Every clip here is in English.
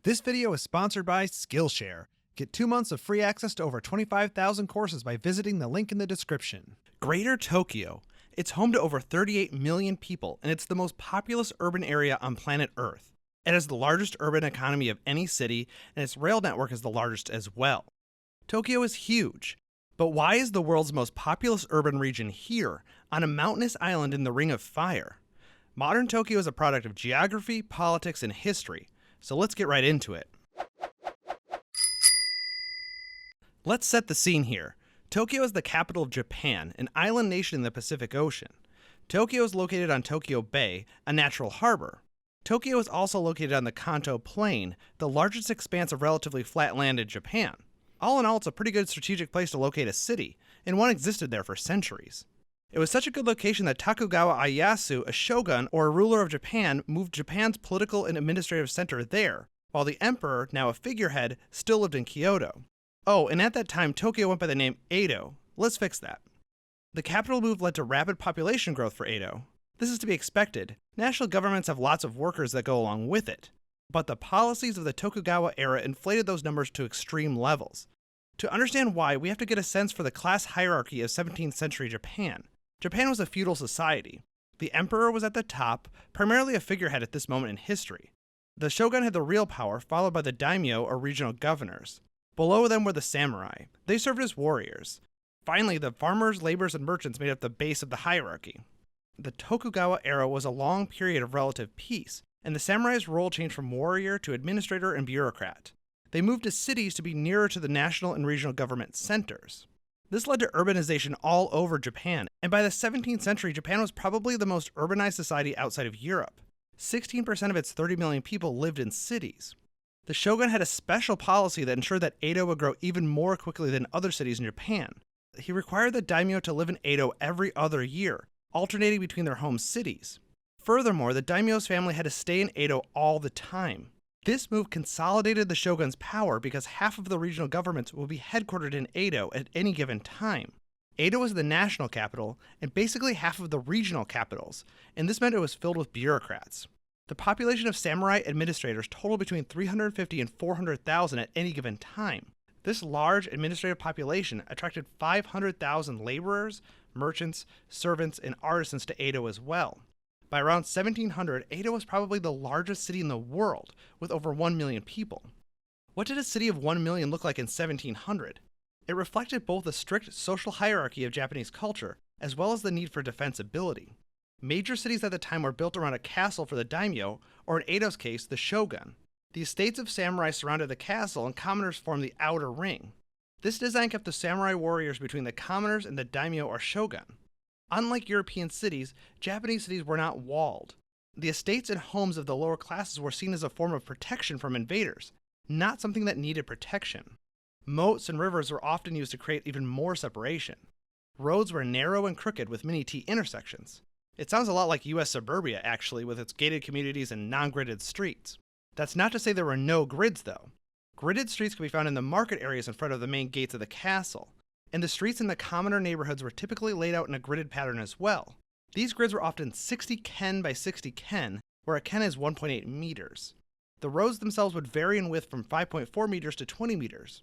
This video is sponsored by Skillshare. Get 2 months of free access to over 25,000 courses by visiting the link in the description. Greater Tokyo. It's home to over 38 million people, and it's the most populous urban area on planet Earth. It has the largest urban economy of any city, and its rail network is the largest as well. Tokyo is huge. But why is the world's most populous urban region here, on a mountainous island in the Ring of Fire? Modern Tokyo is a product of geography, politics, and history. So let's get right into it. Let's set the scene here. Tokyo is the capital of Japan, an island nation in the Pacific Ocean. Tokyo is located on Tokyo Bay, a natural harbor. Tokyo is also located on the Kanto Plain, the largest expanse of relatively flat land in Japan. All in all, it's a pretty good strategic place to locate a city, and one existed there for centuries. It was such a good location that Tokugawa Ieyasu, a shogun or a ruler of Japan, moved Japan's political and administrative center there, while the emperor, now a figurehead, still lived in Kyoto. Oh, and at that time, Tokyo went by the name Edo. Let's fix that. The capital move led to rapid population growth for Edo. This is to be expected. National governments have lots of workers that go along with it. But the policies of the Tokugawa era inflated those numbers to extreme levels. To understand why, we have to get a sense for the class hierarchy of 17th century Japan. Japan was a feudal society. The emperor was at the top, primarily a figurehead at this moment in history. The shogun had the real power, followed by the daimyo or regional governors. Below them were the samurai. They served as warriors. Finally, the farmers, laborers, and merchants made up the base of the hierarchy. The Tokugawa era was a long period of relative peace, and the samurai's role changed from warrior to administrator and bureaucrat. They moved to cities to be nearer to the national and regional government centers. This led to urbanization all over Japan, and by the 17th century, Japan was probably the most urbanized society outside of Europe. 16% of its 30 million people lived in cities. The shogun had a special policy that ensured that Edo would grow even more quickly than other cities in Japan. He required the daimyo to live in Edo every other year, alternating between their home cities. Furthermore, the daimyo's family had to stay in Edo all the time. This move consolidated the shogun's power because half of the regional governments would be headquartered in Edo at any given time. Edo was the national capital and basically half of the regional capitals, and this meant it was filled with bureaucrats. The population of samurai administrators totaled between 350 and 400,000 at any given time. This large administrative population attracted 500,000 laborers, merchants, servants, and artisans to Edo as well. By around 1700, Edo was probably the largest city in the world, with over 1 million people. What did a city of 1 million look like in 1700? It reflected both the strict social hierarchy of Japanese culture, as well as the need for defensibility. Major cities at the time were built around a castle for the daimyo, or in Edo's case, the shogun. The estates of samurai surrounded the castle, and commoners formed the outer ring. This design kept the samurai warriors between the commoners and the daimyo or shogun. Unlike European cities, Japanese cities were not walled. The estates and homes of the lower classes were seen as a form of protection from invaders, not something that needed protection. Moats and rivers were often used to create even more separation. Roads were narrow and crooked with many T intersections. It sounds a lot like US suburbia, actually, with its gated communities and non-gridded streets. That's not to say there were no grids, though. Gridded streets could be found in the market areas in front of the main gates of the castle. And the streets in the commoner neighborhoods were typically laid out in a gridded pattern as well. These grids were often 60 ken by 60 ken, where a ken is 1.8 meters. The roads themselves would vary in width from 5.4 meters to 20 meters.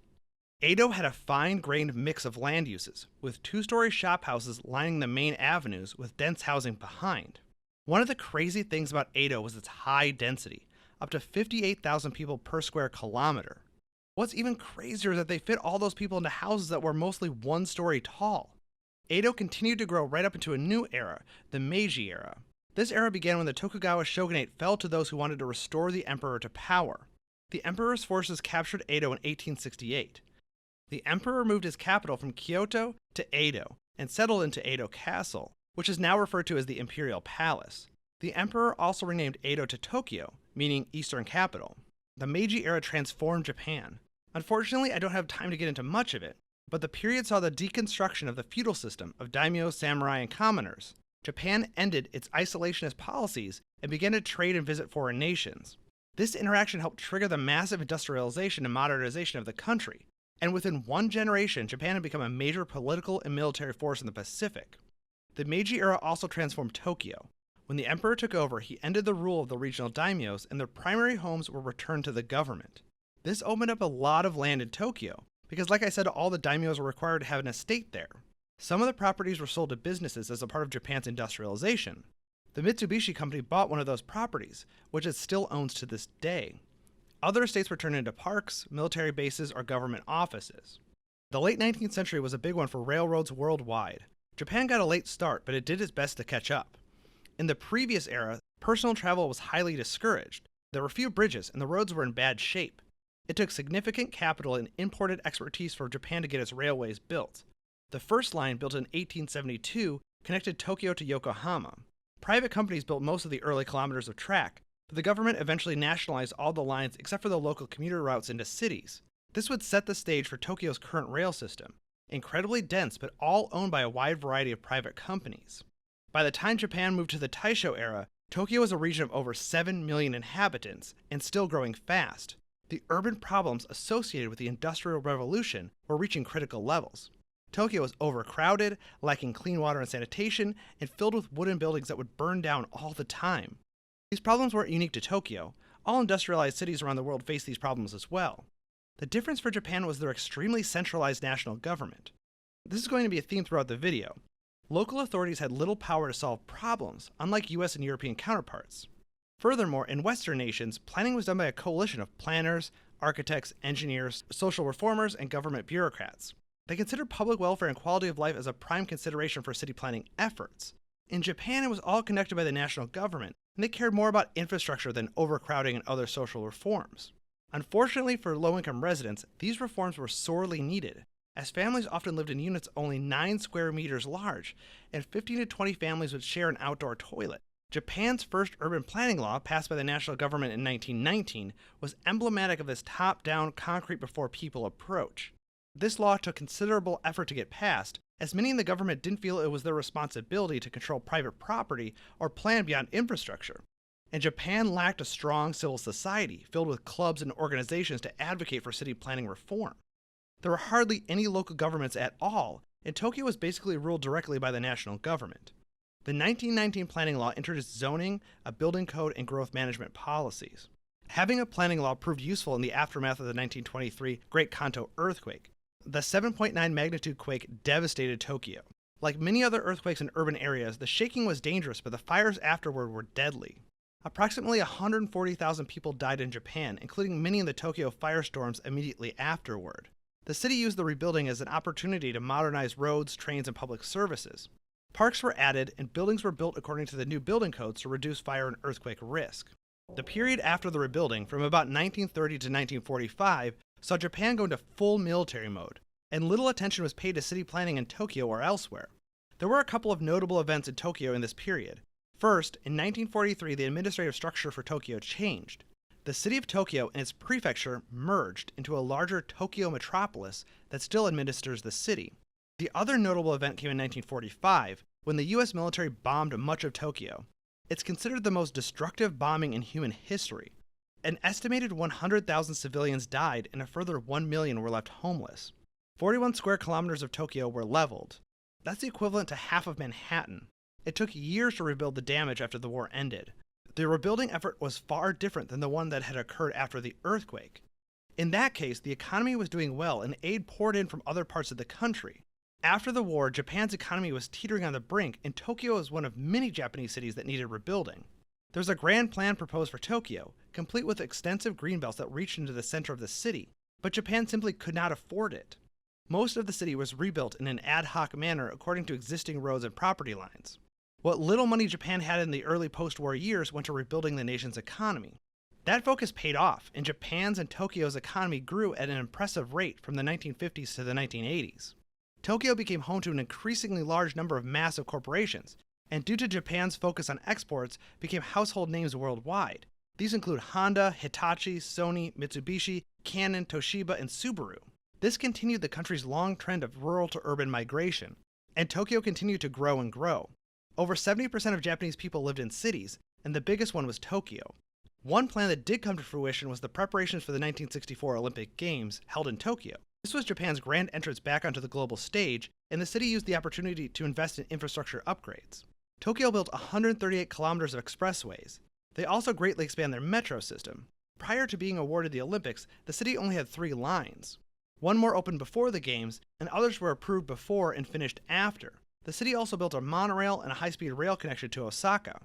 Edo had a fine-grained mix of land uses, with two-story shop houses lining the main avenues with dense housing behind. One of the crazy things about Edo was its high density, up to 58,000 people per square kilometer. What's even crazier is that they fit all those people into houses that were mostly 1 story tall. Edo continued to grow right up into a new era, the Meiji era. This era began when the Tokugawa shogunate fell to those who wanted to restore the emperor to power. The emperor's forces captured Edo in 1868. The emperor moved his capital from Kyoto to Edo and settled into Edo Castle, which is now referred to as the Imperial Palace. The emperor also renamed Edo to Tokyo, meaning Eastern Capital. The Meiji era transformed Japan. Unfortunately, I don't have time to get into much of it, but the period saw the deconstruction of the feudal system of daimyo, samurai, and commoners. Japan ended its isolationist policies and began to trade and visit foreign nations. This interaction helped trigger the massive industrialization and modernization of the country, and within 1 generation, Japan had become a major political and military force in the Pacific. The Meiji era also transformed Tokyo. When the emperor took over, he ended the rule of the regional daimyos and their primary homes were returned to the government. This opened up a lot of land in Tokyo, because like I said, all the daimyos were required to have an estate there. Some of the properties were sold to businesses as a part of Japan's industrialization. The Mitsubishi company bought one of those properties, which it still owns to this day. Other estates were turned into parks, military bases, or government offices. The late 19th century was a big one for railroads worldwide. Japan got a late start, but it did its best to catch up. In the previous era, personal travel was highly discouraged. There were few bridges, and the roads were in bad shape. It took significant capital and imported expertise for Japan to get its railways built. The first line, built in 1872, connected Tokyo to Yokohama. Private companies built most of the early kilometers of track, but the government eventually nationalized all the lines except for the local commuter routes into cities. This would set the stage for Tokyo's current rail system, incredibly dense but all owned by a wide variety of private companies. By the time Japan moved to the Taisho era, Tokyo was a region of over 7 million inhabitants and still growing fast. The urban problems associated with the Industrial Revolution were reaching critical levels. Tokyo was overcrowded, lacking clean water and sanitation, and filled with wooden buildings that would burn down all the time. These problems weren't unique to Tokyo. All industrialized cities around the world faced these problems as well. The difference for Japan was their extremely centralized national government. This is going to be a theme throughout the video. Local authorities had little power to solve problems, unlike US and European counterparts. Furthermore, in Western nations, planning was done by a coalition of planners, architects, engineers, social reformers, and government bureaucrats. They considered public welfare and quality of life as a prime consideration for city planning efforts. In Japan, it was all conducted by the national government, and they cared more about infrastructure than overcrowding and other social reforms. Unfortunately for low-income residents, these reforms were sorely needed, as families often lived in units only 9 square meters large, and 15 to 20 families would share an outdoor toilet. Japan's first urban planning law, passed by the national government in 1919, was emblematic of this top-down, concrete-before-people approach. This law took considerable effort to get passed, as many in the government didn't feel it was their responsibility to control private property or plan beyond infrastructure. And Japan lacked a strong civil society, filled with clubs and organizations to advocate for city planning reform. There were hardly any local governments at all, and Tokyo was basically ruled directly by the national government. The 1919 planning law introduced zoning, a building code, and growth management policies. Having a planning law proved useful in the aftermath of the 1923 Great Kanto earthquake. The 7.9 magnitude quake devastated Tokyo. Like many other earthquakes in urban areas, the shaking was dangerous, but the fires afterward were deadly. Approximately 140,000 people died in Japan, including many in the Tokyo firestorms immediately afterward. The city used the rebuilding as an opportunity to modernize roads, trains, and public services. Parks were added, and buildings were built according to the new building codes to reduce fire and earthquake risk. The period after the rebuilding, from about 1930 to 1945, saw Japan go into full military mode, and little attention was paid to city planning in Tokyo or elsewhere. There were a couple of notable events in Tokyo in this period. First, in 1943, the administrative structure for Tokyo changed. The city of Tokyo and its prefecture merged into a larger Tokyo metropolis that still administers the city. The other notable event came in 1945, when the US military bombed much of Tokyo. It's considered the most destructive bombing in human history. An estimated 100,000 civilians died, and a further 1 million were left homeless. 41 square kilometers of Tokyo were leveled. That's the equivalent to half of Manhattan. It took years to rebuild the damage after the war ended. The rebuilding effort was far different than the one that had occurred after the earthquake. In that case, the economy was doing well and aid poured in from other parts of the country. After the war, Japan's economy was teetering on the brink, and Tokyo was one of many Japanese cities that needed rebuilding. There was a grand plan proposed for Tokyo, complete with extensive greenbelts that reached into the center of the city, but Japan simply could not afford it. Most of the city was rebuilt in an ad hoc manner according to existing roads and property lines. What little money Japan had in the early post-war years went to rebuilding the nation's economy. That focus paid off, and Japan's and Tokyo's economy grew at an impressive rate from the 1950s to the 1980s. Tokyo became home to an increasingly large number of massive corporations, and due to Japan's focus on exports, became household names worldwide. These include Honda, Hitachi, Sony, Mitsubishi, Canon, Toshiba, and Subaru. This continued the country's long trend of rural to urban migration, and Tokyo continued to grow and grow. Over 70% of Japanese people lived in cities, and the biggest one was Tokyo. One plan that did come to fruition was the preparations for the 1964 Olympic Games held in Tokyo. This was Japan's grand entrance back onto the global stage, and the city used the opportunity to invest in infrastructure upgrades. Tokyo built 138 kilometers of expressways. They also greatly expanded their metro system. Prior to being awarded the Olympics, the city only had 3 lines. One more opened before the Games, and others were approved before and finished after. The city also built a monorail and a high-speed rail connection to Osaka.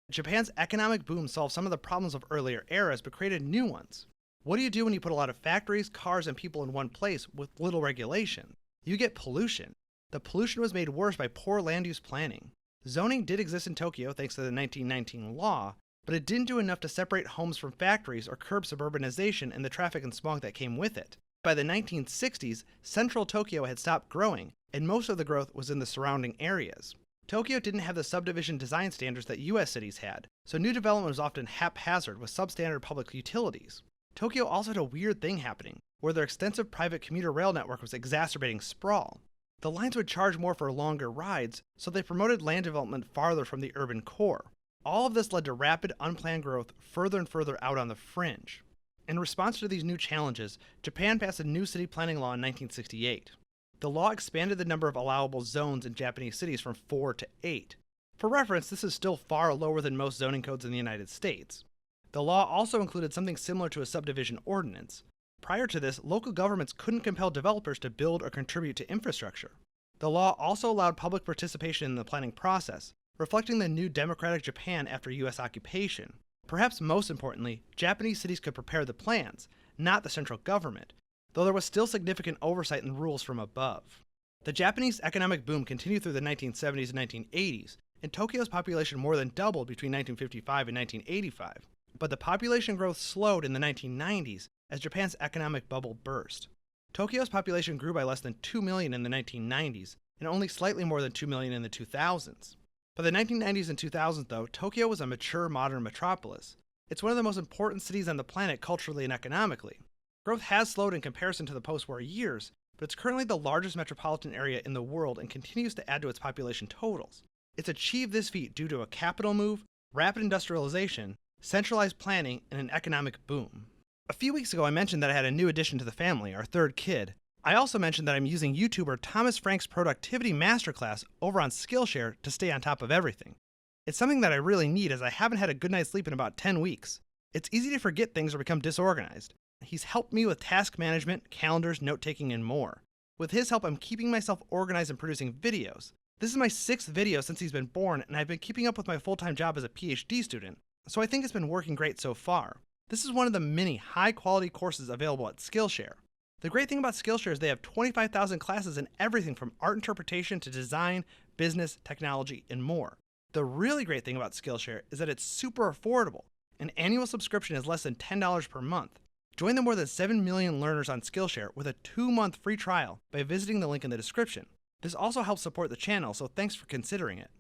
Japan's economic boom solved some of the problems of earlier eras, but created new ones. What do you do when you put a lot of factories, cars, and people in one place with little regulation? You get pollution. The pollution was made worse by poor land use planning. Zoning did exist in Tokyo thanks to the 1919 law, but it didn't do enough to separate homes from factories or curb suburbanization and the traffic and smog that came with it. By the 1960s, central Tokyo had stopped growing, and most of the growth was in the surrounding areas. Tokyo didn't have the subdivision design standards that US cities had, so new development was often haphazard with substandard public utilities. Tokyo also had a weird thing happening, where their extensive private commuter rail network was exacerbating sprawl. The lines would charge more for longer rides, so they promoted land development farther from the urban core. All of this led to rapid, unplanned growth further and further out on the fringe. In response to these new challenges, Japan passed a new city planning law in 1968. The law expanded the number of allowable zones in Japanese cities from 4 to 8. For reference, this is still far lower than most zoning codes in the United States. The law also included something similar to a subdivision ordinance. Prior to this, local governments couldn't compel developers to build or contribute to infrastructure. The law also allowed public participation in the planning process, reflecting the new democratic Japan after US occupation. Perhaps most importantly, Japanese cities could prepare the plans, not the central government, though there was still significant oversight and rules from above. The Japanese economic boom continued through the 1970s and 1980s, and Tokyo's population more than doubled between 1955 and 1985. But the population growth slowed in the 1990s as Japan's economic bubble burst. Tokyo's population grew by less than 2 million in the 1990s, and only slightly more than 2 million in the 2000s. By the 1990s and 2000s, though, Tokyo was a mature modern metropolis. It's one of the most important cities on the planet culturally and economically. Growth has slowed in comparison to the post-war years, but it's currently the largest metropolitan area in the world and continues to add to its population totals. It's achieved this feat due to a capital move, rapid industrialization, centralized planning, and an economic boom. A few weeks ago, I mentioned that I had a new addition to the family, our third kid. I also mentioned that I'm using YouTuber Thomas Frank's Productivity Masterclass over on Skillshare to stay on top of everything. It's something that I really need as I haven't had a good night's sleep in about 10 weeks. It's easy to forget things or become disorganized. He's helped me with task management, calendars, note-taking, and more. With his help, I'm keeping myself organized and producing videos. This is my 6th video since he's been born, and I've been keeping up with my full-time job as a PhD student, so I think it's been working great so far. This is one of the many high-quality courses available at Skillshare. The great thing about Skillshare is they have 25,000 classes in everything from art interpretation to design, business, technology, and more. The really great thing about Skillshare is that it's super affordable. An annual subscription is less than $10 per month. Join the more than 7 million learners on Skillshare with a 2-month free trial by visiting the link in the description. This also helps support the channel, so thanks for considering it.